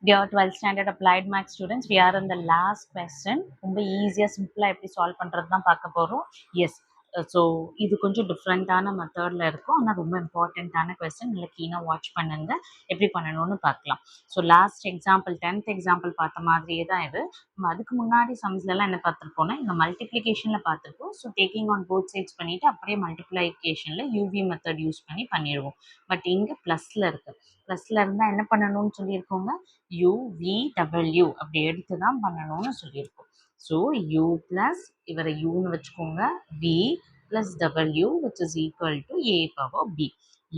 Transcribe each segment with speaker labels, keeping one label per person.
Speaker 1: Dear 12th standard applied maths students, we are in the last question. ரொம்ப ஈஸியாக சிம்பிளாக எப்படி சால்வ் பண்ணுறது தான் பார்க்க போகிறோம். எஸ், ஸோ இது கொஞ்சம் டிஃப்ரெண்ட்டான மெத்தடில் இருக்கும், ஆனால் ரொம்ப இம்பார்ட்டண்ட்டான கொஸ்டின். நல்லா கீனாக வாட்ச் பண்ணுங்க, எப்படி பண்ணணும்னு பார்க்கலாம். So last example 10th example பார்த்த மாதிரியே தான் இது. நம்ம அதுக்கு முன்னாடி சம்ஸ்லலாம் என்ன பார்த்துருப்போம்னா, இங்கே மல்டிப்ளிகேஷனில் பார்த்துருப்போம். So taking on both sides பண்ணிவிட்டு அப்படியே மல்டிப்ளிகேஷனில் யூவி மெத்தட் யூஸ் பண்ணி பண்ணிடுவோம். பட் இங்கே ப்ளஸில் இருக்குது. ப்ளஸில் இருந்தால் என்ன பண்ணணும்னு சொல்லியிருக்கோங்க, UVW அப்படி எடுத்து தான் பண்ணணும்னு சொல்லியிருக்கோம். ஸோ U ப்ளஸ் இவரை யூன்னு வச்சுக்கோங்க, V plus W which is equal to A power B.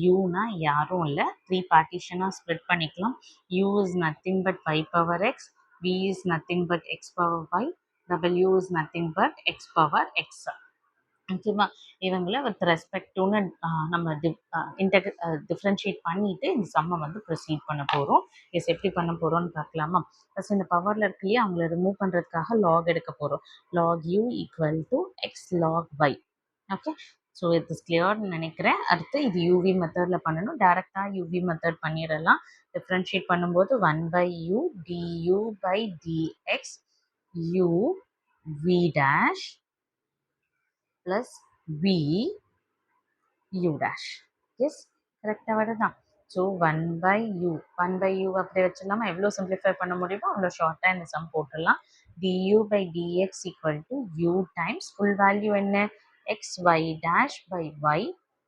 Speaker 1: யூனா யாரும் இல்லை, 3 பார்ட்டிஷனாக ஸ்ப்ளிட் பண்ணிக்கலாம். U is nothing but 5 power X, V is nothing but X power Y, W is nothing but X power X. ஓகேவா, இவங்கள with respect டுன்னு நம்ம differentiate பண்ணிட்டு இந்த சம்மை வந்து proceed பண்ண போகிறோம். எஸ், எப்படி பண்ண போகிறோம்னு பார்க்கலாமா. ஃபஸ்ட் இந்த பவரில் இருக்கு இல்லையா, அவங்கள ரிமூவ் பண்ணுறதுக்காக லாக் எடுக்க போகிறோம். Log U equal to X log Y. Okay, so இது கிளியர்னு நினைக்கிறேன். அடுத்து இது யூவி மெத்தடில் பண்ணணும். டேரெக்டாக யூவி மெத்தட் பண்ணிடலாம். டிஃப்ரென்ஷியேட் பண்ணும்போது 1/u du by dx u v dash plus v u dash. Yes, கரெக்டாக வருதான். ஸோ 1/u அப்படியே வச்சிடலாமா. எவ்வளோ சிம்பிளிஃபை பண்ண முடியுமோ அவ்வளோ ஷார்ட்டாக இந்த சம் போட்டுடலாம். du by dx equal to u times full value என்ன, x y dash by y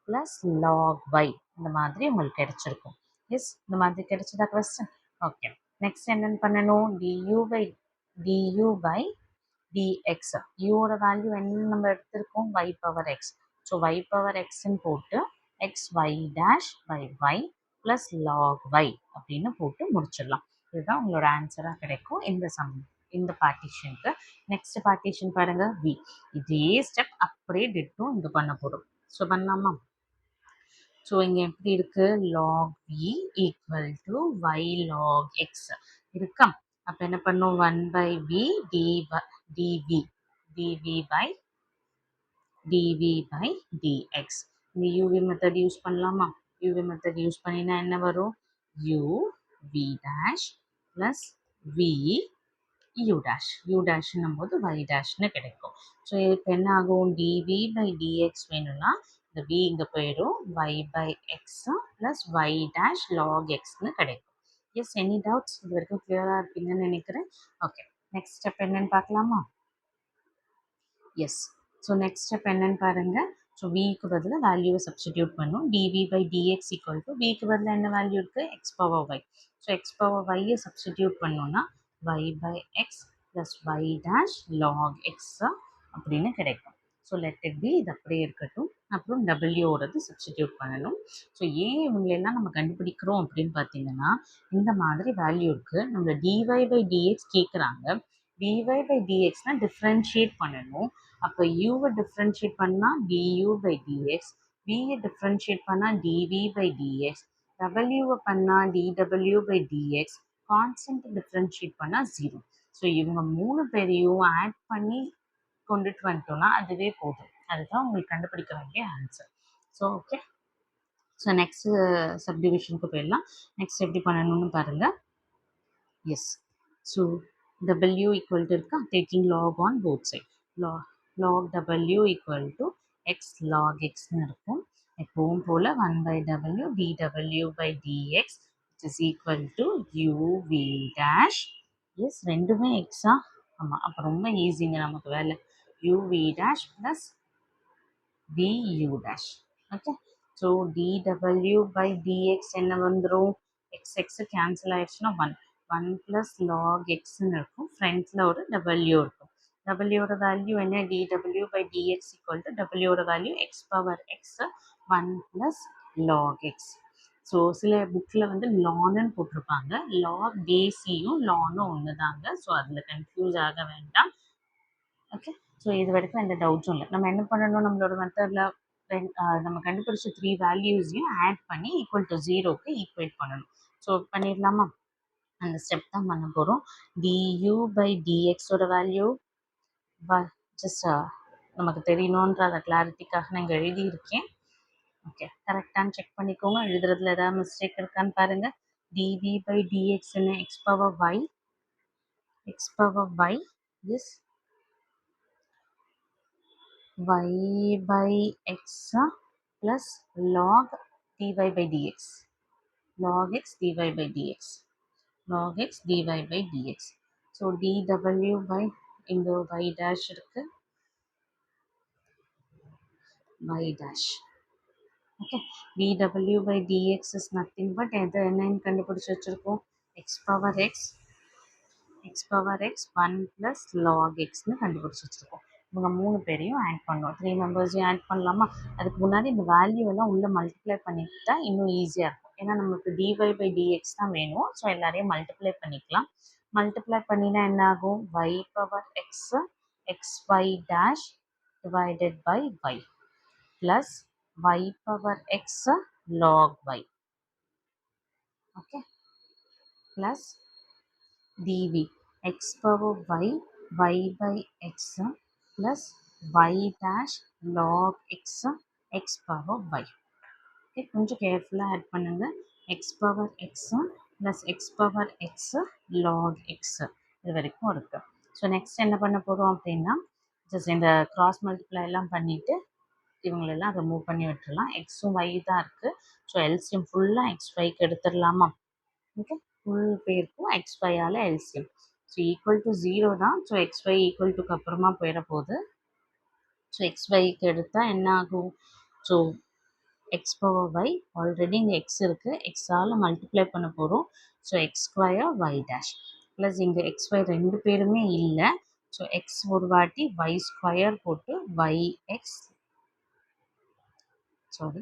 Speaker 1: plus log y. இந்த மாதிரி உங்களுக்கு கிடைச்சிருக்கும். எஸ், இந்த மாதிரி கிடைச்சதா கொஸ்டின். ஓகே, நெக்ஸ்ட் என்னென்னு பண்ணணும், du by dx. யூவோட வேல்யூ என்ன நம்ம எடுத்திருக்கோம், y power x. So y power எக்ஸ்ன்னு போட்டு x y dash by y plus log y அப்படின்னு போட்டு முடிச்சிடலாம். இதுதான் உங்களோட ஆன்சராக கிடைக்கும் இந்த சம், இந்த பார்ட்டிஷனுக்கு. நெக்ஸ்ட் பார்ட்டிஷன் பாருங்க, v. இதே ஸ்டெப் அப்படியே டிட்டும் இங்கே பண்ண போகிறோம். ஸோ பண்ணலாமா. ஸோ இங்கே எப்படி இருக்கு, log v equal to y log x இருக்கா. அப்போ என்ன பண்ணும், 1/v dv by dx. இந்த uv மெத்தட் யூஸ் பண்ணலாமா. uv மெத்தட் யூஸ் பண்ணினா என்ன வரும், u v dash plus v u dash. u dashன்னும் போது y dashன்னு கிடைக்கும். ஸோ இப்போ என்ன ஆகும், dv by dx வேணும்னா இந்த v இங்கே போயிடும், y by x plus y dash log xன்னு கிடைக்கும். Yes, any doubts? இது வரைக்கும் கிளியராக இருப்பீங்கன்னு நினைக்கிறேன். ஓகே, நெக்ஸ்ட் ஸ்டெப் என்னன்னு பார்க்கலாமா. எஸ், ஸோ நெக்ஸ்ட் ஸ்டெப் என்னன்னு பாருங்க. ஸோ விக்கு பதில் வேல்யூவை சப்ஸ்டிடியூட் பண்ணும். dv by dx equal to விக்கு பதில் என்ன வேல்யூ இருக்குது, x power y. So X power ஒய்யை சப்ஸ்டிடியூட் பண்ணோன்னா y by x plus y dash log x அப்படின்னு கிடைக்கும். ஸோ லெட் இட் பி, இது அப்படியே இருக்கட்டும். அப்புறம் டபிள்யூவோடது சப்ஸ்டிடியூட் பண்ணணும். ஸோ ஏன் இவங்களெல்லாம் நம்ம கண்டுபிடிக்கிறோம் அப்படின்னு பார்த்தீங்கன்னா, இந்த மாதிரி வேல்யூ இருக்குது, நம்மளை dy by dx கேட்குறாங்க. dy by dxனா டிஃப்ரென்ஷியேட் பண்ணணும். அப்போ யூவை டிஃப்ரென்ஷியேட் பண்ணால் du by dx, வியை டிஃப்ரென்ஷியேட் பண்ணால் dv by dx, டபிள்யூவை பண்ணால் dw by dx, constant differentiate பண்ணால் 0. ஸோ இவங்க 3 பேரையும் ஆட் பண்ணி கொண்டுட்டு வந்துட்டோம்னா அதுவே போதும். அதுதான் உங்களுக்கு கண்டுபிடிக்க வேண்டிய answer. So okay, so next சப்டிவிஷனுக்கு போயிடலாம். நெக்ஸ்ட் எப்படி பண்ணணும்னு பாருங்கள். Yes, so w equal to இருக்கா, taking log on both side. log w equal to X log எக்ஸ்னு இருக்கும். எப்பவும் போல் 1/w dw by dx is equal to uv dash. Yes, ரெண்டுமே எக்ஸா. ஆமாம், அப்போ ரொம்ப ஈஸிங்க நமக்கு வேலை. uv dash plus vu dash. Okay, so dw by dx என்ன வந்துடும், எக்ஸ் எக்ஸு கேன்சல் ஆயிடுச்சுன்னா 1 ப்ளஸ் லாக் எக்ஸ்ன்னு இருக்கும். ஃப்ரண்ட்டில் ஒரு w இருக்கும். டபிள்யூட வேல்யூ என்ன, dw by dx equal to டபிள்யூட value x power x 1 plus log x. So சில புக்கில் வந்து லான்னு போட்டிருப்பாங்க, லாக் பேசியும் லானும் ஒன்று தாங்க. ஸோ அதில் கன்ஃபியூஸ் ஆக வேண்டாம். ஓகே, ஸோ இது வரைக்கும் எந்த டவுட்ஸும் இல்லை. நம்ம என்ன பண்ணணும், நம்மளோட மெத்தடில் நம்ம கண்டுபிடிச்ச 3 வேல்யூஸையும் ஆட் பண்ணி ஈக்குவல் டு 0க்கு ஈக்குவேட் பண்ணணும். ஸோ பண்ணிடலாமா, அந்த ஸ்டெப் தான் பண்ண போகிறோம். du by dxோட வேல்யூ ஜஸ்ட் நமக்கு தெரியணுன்ற அந்த கிளாரிட்டிக்காக நான் இங்கே எழுதியிருக்கேன். ஓகே, கரெக்டானு செக் பண்ணிக்கோங்க. எழுதுறதுல ஏதாவது மிஸ்டேக் இருக்கான்னு பாருங்கள். dv by dx என்ன x power y is y by x plus log dy by dx. Log x dy by dx. Log x dy by dx. So dw by இங்க y dash இருக்கு y dash. Okay. dw by dx is nothing but எது என்னன்னு கண்டுபிடிச்சு வச்சிருக்கோம் x power x 1 plus log x னு கண்டுபிடிச்சு வச்சிருக்கோம். இவங்க 3 பேரையும் ஆட் பண்ணோம். 3 மெம்பர்ஸையும் ஆட் பண்ணலாமா? அதுக்கு முன்னாடி இந்த வேல்யூ எல்லாம் உள்ள மல்டிப்ளை பண்ணிட்டா இன்னும் ஈஸியாக இருக்கும். ஏன்னா நமக்கு dy by dx தான் வேணும். ஸோ எல்லாரையும் மல்டிப்ளை பண்ணிக்கலாம். மல்டிப்ளை பண்ணினா என்ன ஆகும்? y power x xy dash divided by y plus y power x log y. Okay. Plus dv x power y y by x plus y dash log x x power y. Okay, கொஞ்சம் கேர்ஃபுல்லாக add பண்ணுங்க. x power x plus x power x log x இது வரைக்கும் இருக்கு. So next என்ன பண்ண போகிறோம் அப்படின்னா ஜஸ்ட் இந்த கிராஸ் மல்டிப்ளை எல்லாம் பண்ணிவிட்டு இவங்களெல்லாம் ரிமூவ் பண்ணி விட்டுடலாம். எக்ஸும் ஒய் தான் இருக்குது. ஸோ எல்சிஎம் ஃபுல்லாக எக்ஸ் ஒய்க்கு எடுத்துடலாமா? ஓகே, ஃபுல் பேருக்கும் எக்ஸ் ஒய்யால் எல்சிஎம். ஸோ ஈக்குவல் டு 0 தான். ஸோ எக்ஸ் ஒய் ஈக்குவல் டுக்கு அப்புறமா போயிட போகுது. ஸோ எக்ஸ் ஒய்க்கு எடுத்தால் என்ன ஆகும்? So X power Y already இங்கே எக்ஸ் இருக்குது, எக்ஸால் மல்டிப்ளை பண்ண போகிறோம். So X square Y dash plus இங்கே எக்ஸ் ஒய் 2 பேருமே இல்லை. ஸோ எக்ஸ் ஒரு வாட்டி ஒய் ஸ்கொயர் போட்டு ஒய் எக்ஸ் சாரி